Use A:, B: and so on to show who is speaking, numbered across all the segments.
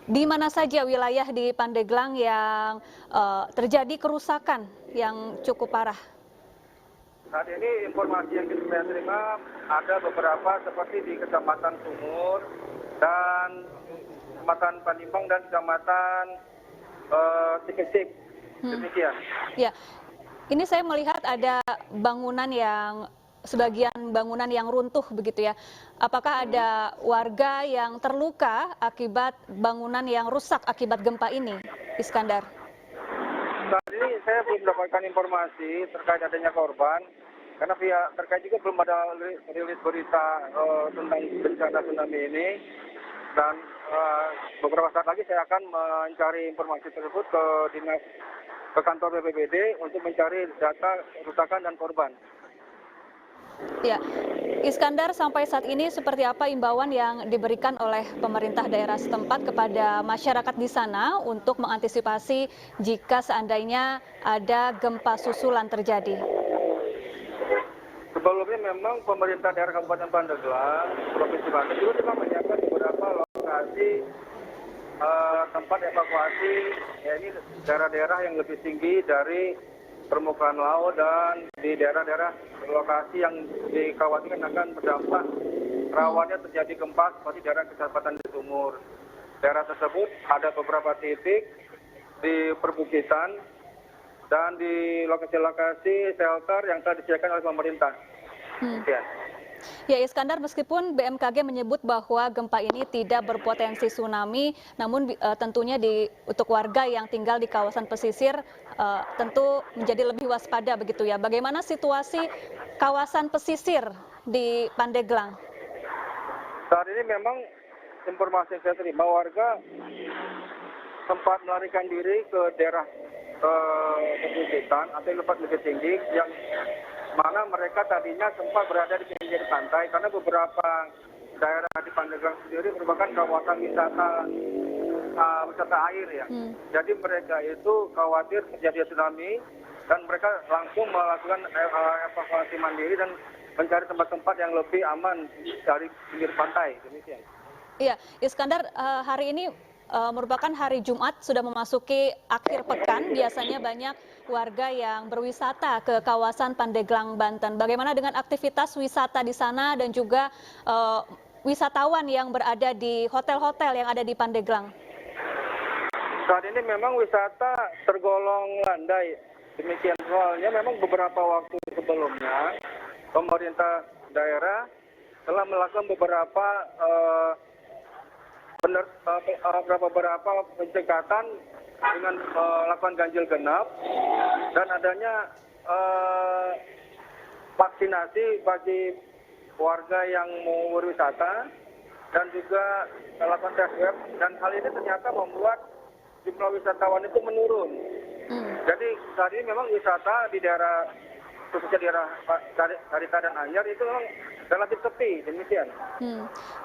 A: Di mana saja wilayah di Pandeglang yang terjadi kerusakan yang cukup parah?
B: Saat ini informasi yang saya terima ada beberapa seperti di Kecamatan Sumur dan Kecamatan Panimbang dan Kecamatan Cikesik. Demikian.
A: Ya, ini saya melihat ada sebagian bangunan yang runtuh begitu ya. Apakah ada warga yang terluka akibat bangunan yang rusak akibat gempa ini, Iskandar?
B: Saat ini saya belum mendapatkan informasi terkait adanya korban, karena pihak terkait juga belum ada rilis berita tentang bencana tsunami ini. Dan beberapa saat lagi saya akan mencari informasi tersebut ke kantor BPBD untuk mencari data kerusakan dan korban.
A: Ya, Iskandar, sampai saat ini seperti apa imbauan yang diberikan oleh pemerintah daerah setempat kepada masyarakat di sana untuk mengantisipasi jika seandainya ada gempa susulan terjadi?
B: Sebelumnya memang pemerintah daerah Kabupaten Pandeglang, Provinsi Banten juga telah menyiapkan beberapa lokasi tempat evakuasi, ini daerah-daerah yang lebih tinggi dari permukaan laut dan di daerah-daerah lokasi yang dikhawatirkan akan berdampak rawannya terjadi gempa seperti daerah Kecamatan Sumur. Daerah tersebut ada beberapa titik di perbukitan dan di lokasi-lokasi shelter yang telah disediakan oleh pemerintah.
A: Ya, Iskandar, meskipun BMKG menyebut bahwa gempa ini tidak berpotensi tsunami, namun tentunya untuk warga yang tinggal di kawasan pesisir tentu menjadi lebih waspada begitu ya. Bagaimana situasi kawasan pesisir di Pandeglang?
B: Saat ini memang informasi yang saya terima, warga sempat melarikan diri ke daerah perbukitan atau tempat lebih tinggi yang mana mereka tadinya sempat berada di pinggir pantai, karena beberapa daerah di Pandeglang sendiri merupakan kawasan wisata air ya. Jadi mereka itu khawatir terjadi tsunami dan mereka langsung melakukan evakuasi mandiri dan mencari tempat-tempat yang lebih aman dari pinggir pantai. Demikian.
A: Iya, Iskandar, hari ini merupakan hari Jumat, sudah memasuki akhir pekan. Biasanya banyak warga yang berwisata ke kawasan Pandeglang, Banten. Bagaimana dengan aktivitas wisata di sana dan juga wisatawan yang berada di hotel-hotel yang ada di Pandeglang?
B: Saat ini memang wisata tergolong landai. Demikian, soalnya memang beberapa waktu sebelumnya pemerintah daerah telah melakukan beberapa pencekatan dengan melakukan ganjil genap dan adanya vaksinasi bagi warga yang mau berwisata dan juga melakukan tes swab, dan hal ini ternyata membuat jumlah wisatawan itu menurun. Jadi saat ini memang wisata di daerah, khususnya daerah Carita dan Anyar itu memang relatif sepi. Demikian.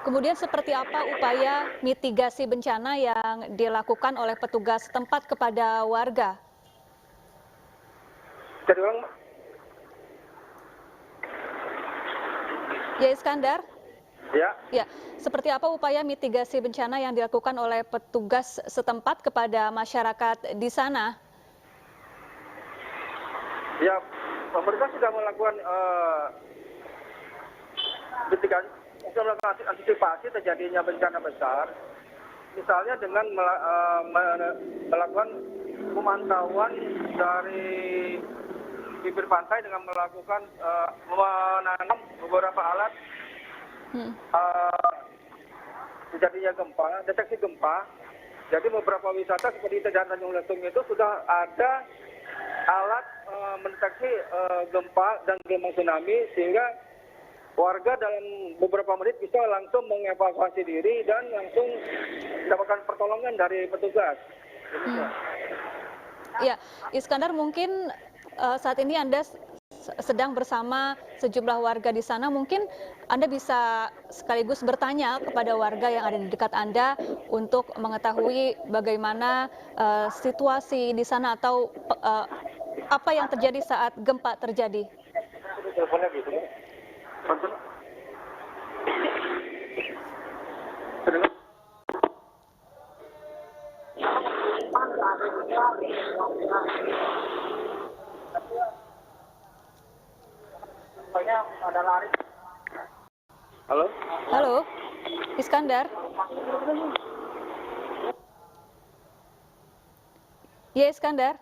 A: Kemudian seperti apa upaya mitigasi bencana yang dilakukan oleh petugas setempat kepada warga?
B: Jadi orang...
A: Ya, Iskandar?
B: Ya.
A: Seperti apa upaya mitigasi bencana yang dilakukan oleh petugas setempat kepada masyarakat di sana?
B: Ya, pemerintah sudah melakukan antisipasi terjadinya bencana besar, misalnya dengan melakukan pemantauan dari bibir pantai dengan melakukan menanam beberapa alat terjadinya gempa, deteksi gempa. Jadi beberapa wisata seperti Tanjung Lesung itu sudah ada alat mendeteksi gempa dan gelombang tsunami, sehingga warga dalam beberapa menit bisa langsung mengevakuasi diri dan langsung mendapatkan pertolongan dari petugas.
A: Ya, Iskandar, mungkin saat ini Anda sedang bersama sejumlah warga di sana. Mungkin Anda bisa sekaligus bertanya kepada warga yang ada di dekat Anda untuk mengetahui bagaimana situasi di sana atau apa yang terjadi saat gempa terjadi.
B: Halo?
A: Halo, Iskandar. Ya, Iskandar.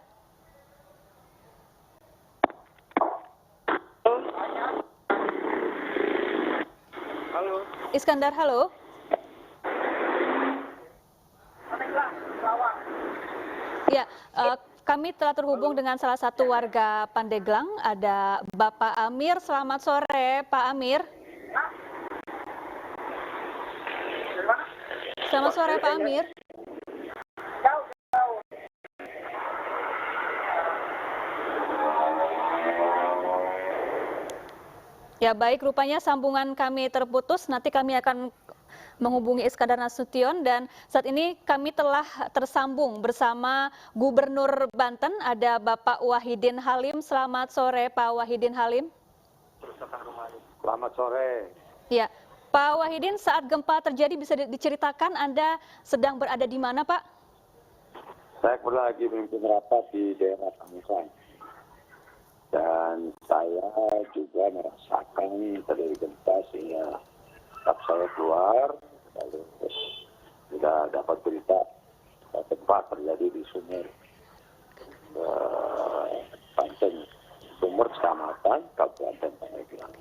B: Halo?
A: Iskandar, halo. Ya, kami telah terhubung dengan salah satu warga Pandeglang, ada Bapak Amir. Selamat sore, Pak Amir. Selamat sore, Pak Amir. Ya, baik, rupanya sambungan kami terputus. Nanti kami akan menghubungi Iskandar Nasution, dan saat ini kami telah tersambung bersama Gubernur Banten, ada Bapak Wahidin Halim. Selamat sore, Pak Wahidin Halim.
C: Selamat sore.
A: Ya, Pak Wahidin, saat gempa terjadi bisa diceritakan Anda sedang berada di mana, Pak?
C: Saya lagi memimpin rapat di daerah Pamekasan. Dan saya juga merasakan terjadi gempa sehingga tetap saya keluar. Lalu sudah dapat berita gempa terjadi di Sumur, Banten, Sumur Kecamatan, Kabupaten Pandeglang.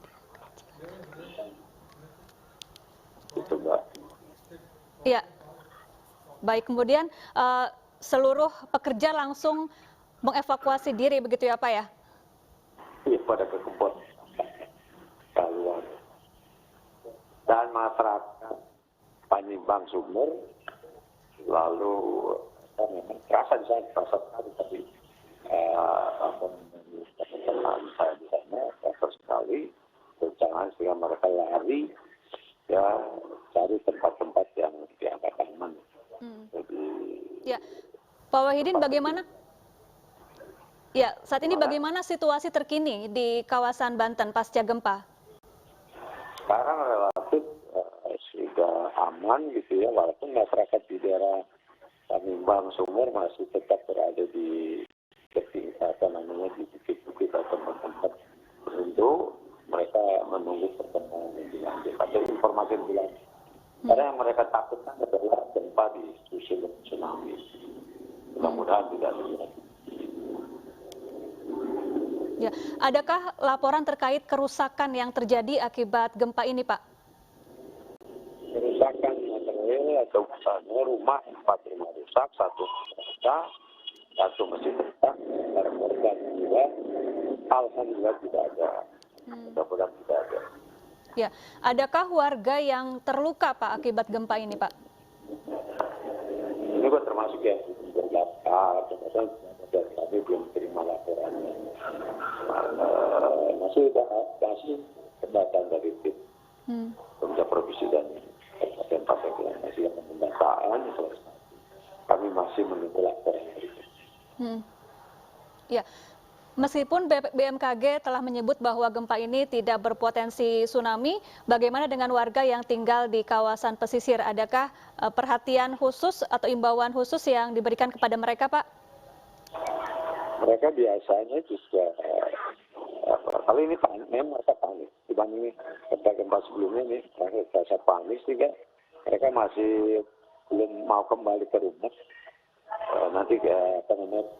C: Itu, Mbak.
A: Ya, baik. Kemudian seluruh pekerja langsung mengevakuasi diri, begitu ya, Pak ya?
C: Pada kekebun keluar. Dan masyarakat Panimbang Sumur lalu memang terasa di sana, terasa sekali, tapi teman saya di sana terasa sekali goncangan sehingga mereka lari ya cari tempat-tempat yang dianggap aman. Jadi
A: ya, Pak Wahidin, bagaimana? Ya, saat ini bagaimana situasi terkini di kawasan Banten pasca gempa?
C: sekarang relatif sudah aman gitu ya, walaupun masyarakat di daerah Panimbang Sumur masih tetap berada di di bukit-bukit atau tempat tertentu. Mereka menunggu perkembangan lebih lanjut. Ada informasi lebih lanjut. Karena yang mereka takutkan adalah gempa disusul tsunami. Mudah-mudahan tidak terjadi.
A: Ya, adakah laporan terkait kerusakan yang terjadi akibat gempa ini, Pak?
C: Kerusakan material atau misalnya rumah, 4 rumah rusak, 1 rusak, 1 masih rusak, ada korban juga, alhamdulillah tidak ada. Mudah-mudahan tidak ada.
A: Ya, adakah warga yang terluka, Pak, akibat gempa ini, Pak?
C: Ini kan termasuk yang berdaftar, dan kami belum terima laporannya. Masih pendataan dari tim pemerintah provinsi dan Kabupaten Pandeglang masih yang pendataan selesai. Kami masih menunggu laporan dari tim.
A: Ya, meskipun BMKG telah menyebut bahwa gempa ini tidak berpotensi tsunami, bagaimana dengan warga yang tinggal di kawasan pesisir? Adakah perhatian khusus atau imbauan khusus yang diberikan kepada mereka, Pak?
C: Mereka biasanya juga kali ini memang mereka panik dibanding gempa sebelumnya nih, mereka panik sehingga mereka masih belum mau kembali ke rumah. Nanti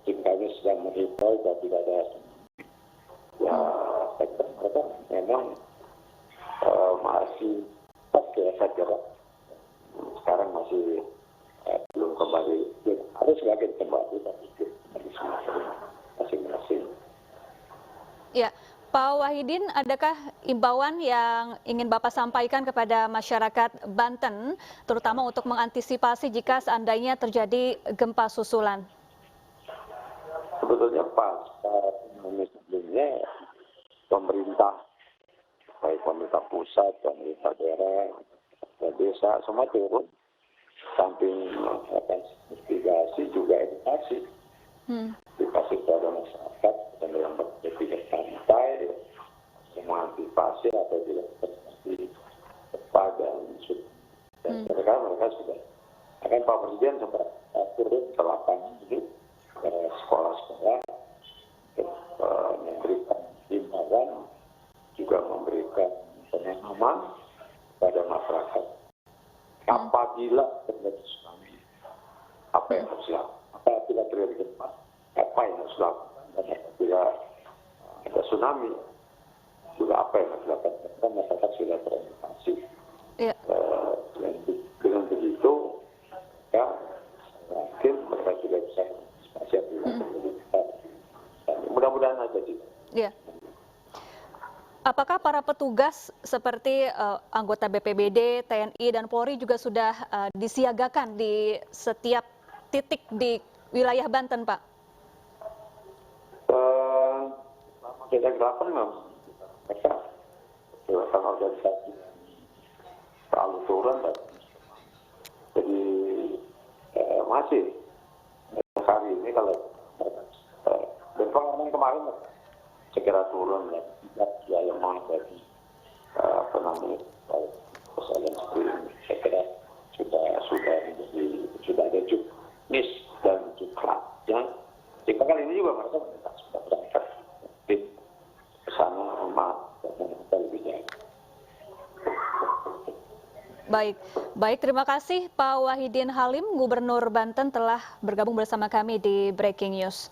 C: tim kami sedang menghimbau dan tidak ada ya mereka memang masih saya kira sekarang masih belum kembali, harus sebagai kembali tapi masing-masing.
A: Ya, Pak Wahidin, adakah imbauan yang ingin Bapak sampaikan kepada masyarakat Banten, terutama untuk mengantisipasi jika seandainya terjadi gempa susulan?
C: Sebetulnya sebelumnya pemerintah, baik pemerintah pusat, pemerintah daerah, desa, semua turun. Samping melakukan investigasi juga edukasi. Edukasi kepada masyarakat dan dalam berpikir santai, mengantisipasi atau dilakukan tepat dan mereka sudah akan Pak Presiden sempat turun ke lapangan itu sekolah-sekolah memberikan himbauan, juga memberikan pemahaman pada masyarakat. Apabila terjadi tsunami, apa yang harus dilakukan? Apabila terjadi gempa, apa yang harus dilakukan? Dan apabila ada tsunami, juga apa yang harus dilakukan? Karena masyarakat sudah teredukasi.
A: Ya.
C: Dengan begitu, ya, mungkin mereka sudah bisa mudah-mudahan aja sih.
A: Ya. Apakah para petugas seperti anggota BPBD, TNI, dan Polri juga sudah disiagakan di setiap titik di wilayah Banten, Pak?
C: Kita gerakan memang mereka gerakan organisasi terlalu turun, jadi masih hari ini kalau dan pengalaman kemarin segera turun ya, tidak lemah dari apa namanya persoalan seperti ini. Saya kira sudah ada juknis dan juklat ya. Jika kali ini juga mereka sudah berangkat ke sana rumah dan lebih jauh.
A: Baik, terima kasih Pak Wahidin Halim, Gubernur Banten telah bergabung bersama kami di Breaking News.